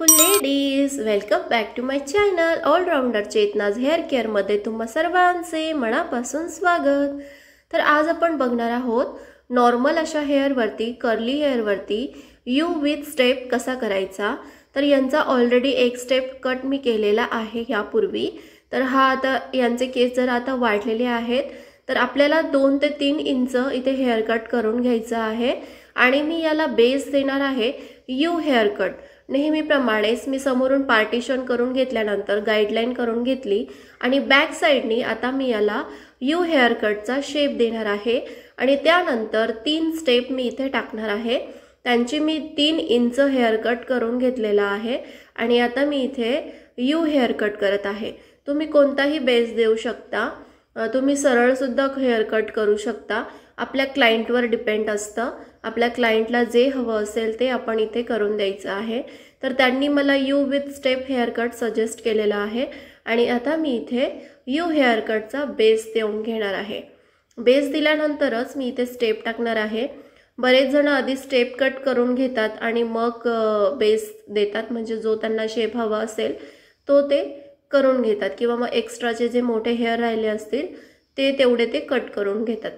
Beautiful ladies, welcome back to my channel allrounder Chetna's hair केअरमध्ये तुम्हा सर्वांचे मनापासून स्वागत। तर आज आपण बघणार आहोत नॉर्मल अशा हेअरवरती, कर्ली हेअरवरती यू विथ स्टेप कसा करायचा। तर यांचा ऑलरेडी एक स्टेप कट मी केलेला आहे यापूर्वी। तर हा आता यांचे केस जर आता वाढलेले आहेत तर आपल्याला 2 ते 3 इंच इथे हेअर कट करून घ्यायचा आहे आणि मी याला बेस देणार आहे यू हेअर कट। नेहमीप्रमाणेच मी समोरून पार्टिशन करून घेतल्यानंतर गाइडलाइन करून घेतली आणि बॅक साइडनी आता मी याला यू हेअर कटचा शेप देणार आहे आणि त्यानंतर 3 स्टेप मी इथे टाकणार आहे। त्यांची मी 3 इंच हेअर कट करून घेतलेला आहे आणि आता मी इथे यू हेअर कट करत आहे। तुम्ही कोणताही बेस देऊ शकता, तुम्ही सरळ सुद्धा हेअर कट करू शकता, आपल्या क्लायंटवर डिपेंड असतं। आपल्या क्लायंटला जे हवं असेल ते आपण इथे करून द्यायचं आहे। तर त्यांनी मला you with step hair cut suggest केलेला आहे आणि आता मी इथे यू हेअर कटचा बेस देऊन घेणार आहे। बेस दिल्यानंतरच मी इथे स्टेप टाकणार आहे। बरेच जण आधी स्टेप कट करून घेतात आणि मग बेस देतात, म्हणजे जो त्यांना शेप हवा असेल तो ते करून घेतात किंवा मग एक्स्ट्राचे जे मोठे हेअर राहिले असतील ते तेवढे ते कट करून घेतात।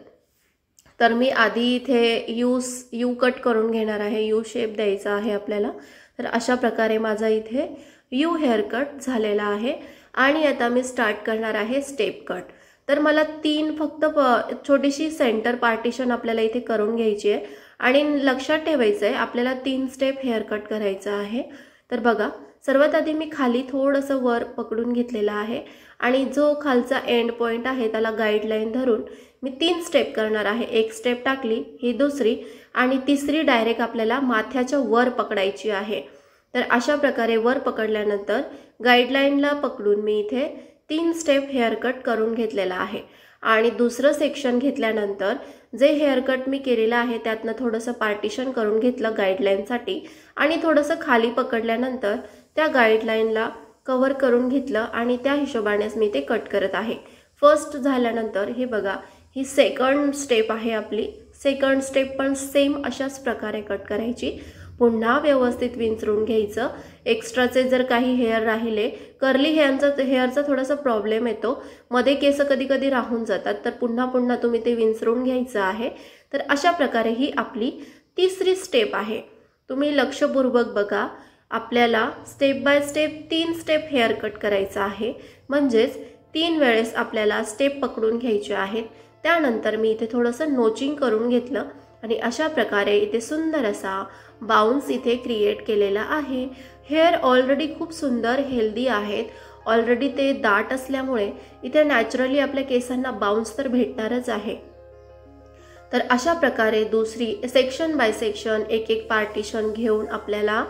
तर मी आधी इथे यू कट करून घेणार आहे, यू शेप द्यायचा आहे आपल्याला। तर अशा प्रकारे माझा इथे यू हेअर कट झालेला आहे आणि आता मी स्टार्ट करणार आहे स्टेप कट। तर मला 3 फक्त छोटीशी सेंटर पार्टिशन आपल्याला इथे करून घ्यायची आहे आणि लक्षात ठेवायचं आहे आपल्याला 3 स्टेप हेअर कट करायचा आहे। तर बघा, सर्वात आधी मी खाली थोडंसं वर पकडून घेतलेला आहे आणि जो खालचा एंड पॉइंट आहे त्याला गाइडलाइन धरून मी 3 स्टेप करणार आहे। एक स्टेप टाकली, ही दुसरी आणि तिसरी डायरेक्ट आपल्याला माथ्याच्या वर पकडायची आहे। तर अशा प्रकारे वर पकडल्यानंतर गाइडलाइनला पकडून मी इथे 3 स्टेप हेअर कट करून घेतलेला आहे आणि दुसरं सेक्शन घेतल्यानंतर जे हेअर कट मी केलेलं आहे त्यातनं थोडंसं पार्टिशन करून घेतलं गाइडलाइनसाठी आणि थोडंसं खाली पकडल्यानंतर त्या गाइडलाइनला कव्हर करून घेतलं आणि त्या हिशोबानेच मी ते कट करत आहे। फर्स्ट झाल्यानंतर हे बघा, ही सेकंड स्टेप आहे आपली। सेकंड स्टेप पण सेम अशाच प्रकारे कट करायची। पुन्हा व्यवस्थित विंचरून घ्यायचं। एक्स्ट्राचे जर काही हेअर राहिले, कर्ली हेअरचा थोडासा प्रॉब्लेम येतो, मध्ये केस कधी कधी राहून जातात, तर पुन्हा तुम्ही ते विंचरून घ्यायचं आहे। तर अशा प्रकारे ही आपली तिसरी स्टेप आहे। तुम्ही लक्षपूर्वक बघा, आपल्याला step by step 3 step hair cut करायचा आहे, म्हणजेच 3 वेळेस आपल्याला स्टेप पकडून घ्यायचे आहेत। त्यानंतर मी इथे थोडंसं नोचिंग करून घेतलं आणि अशा प्रकारे इथे सुंदर असा बाउन्स इथे क्रिएट केलेला आहे। हेअर ऑलरेडी खूप सुंदर हेल्दी आहेत, ऑलरेडी ते दाट असल्यामुळे इथे नॅचरली आपल्या केसांना बाउन्स तर भेटणारच आहे। तर अशा प्रकारे दुसरी सेक्शन बाय सेक्शन एक पार्टिशन घेऊन आपल्याला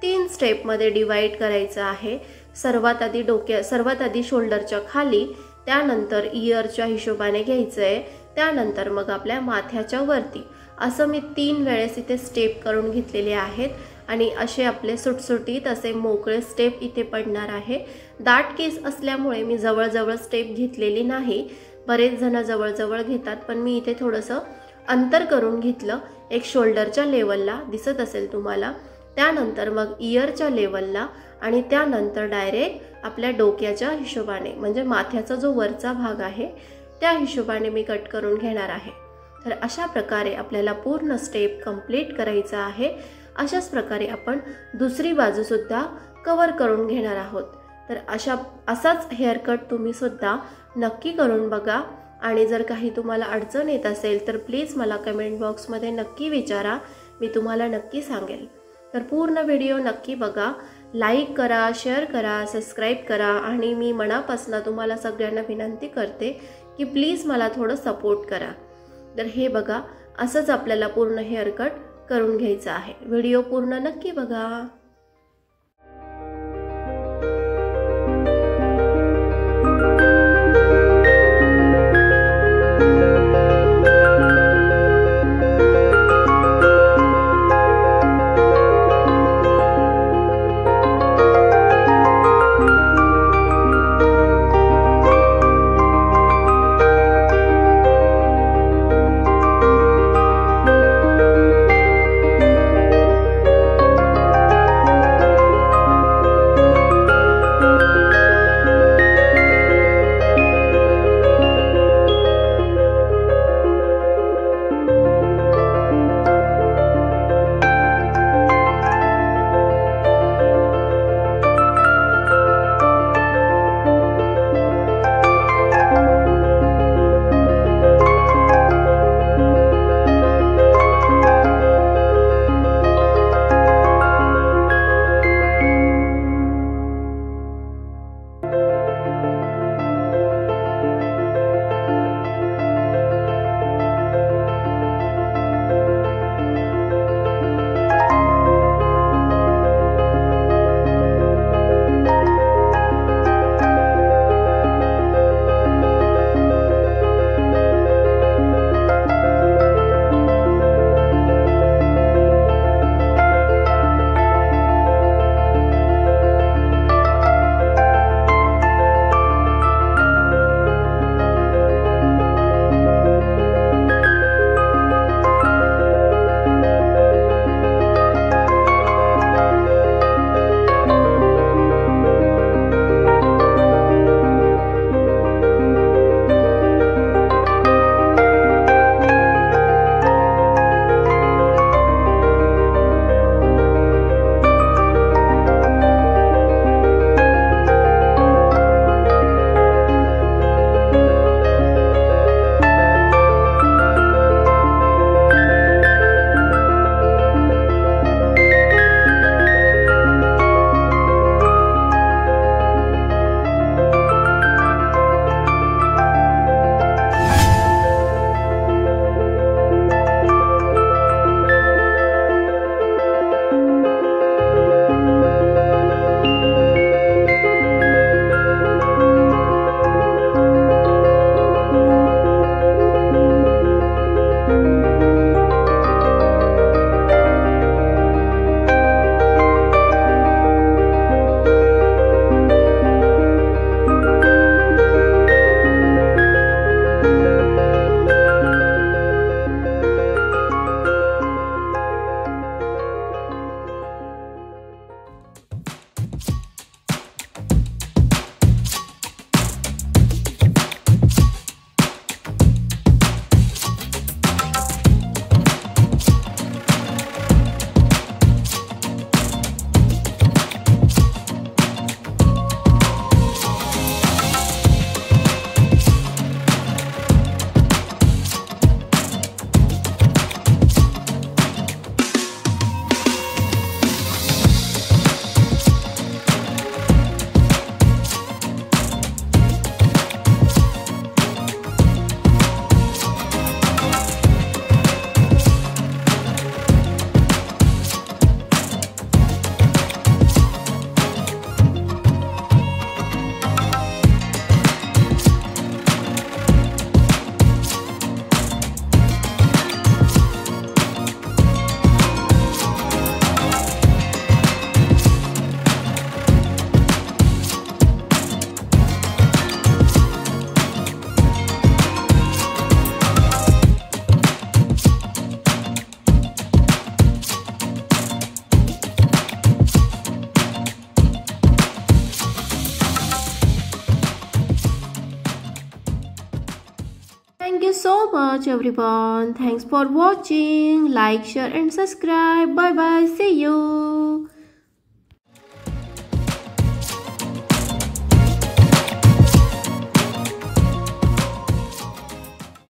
3 स्टेपमध्ये डिवाइड करायचं आहे। सर्वात आधी शोल्डरच्या खाली, त्यानंतर इयरच्या हिशोबाने घ्यायचं आहे, त्यानंतर मग आपल्या माथ्याच्या वरती, असं मी 3 वेळेस इथे स्टेप करून घेतलेले आहेत आणि असे आपले सुटसुटीत असे मोकळे स्टेप इथे पडणार आहे। दाट केस असल्यामुळे मी जवळ स्टेप घेतलेली नाही, बरेच जण जवळ घेतात, पण मी इथे थोडंसं अंतर करून घेतलं। एक शोल्डरच्या लेवलला दिसत असेल तुम्हाला, त्यानंतर मग इयरच्या लेवलला आणि त्यानंतर डायरेक्ट आपल्या डोक्याच्या हिशोबाने, म्हणजे माथ्याचा जो वरचा भाग आहे त्या हिशोबाने मी कट करून घेणार आहे। तर अशा प्रकारे आपल्याला पूर्ण स्टेप कंप्लीट करायचा आहे। अशाच प्रकारे आपण दुसरी बाजू सुद्धा कव्हर करून घेणार आहोत। तर असाच हेअर कट तुम्ही सुद्धा नक्की करून बघा आणि जर काही तुम्हाला अडचण येत असेल तर प्लीज मला कमेंट बॉक्समध्ये नक्की विचारा, मी तुम्हाला नक्की सांगेल। तर पूर्ण व्हिडिओ नक्की बघा, लाईक करा, शेअर करा, सबस्क्राईब करा आणि मी मनापासून तुम्हाला सगळ्यांना विनंती करते की प्लीज मला थोडं सपोर्ट करा। तर हे बघा, असंच आपल्याला पूर्ण हेअर कट करून घ्यायचं आहे। व्हिडिओ पूर्ण नक्की बघा। Thank you so much everyone. Thanks for watching. Like, share and subscribe. Bye bye. See you.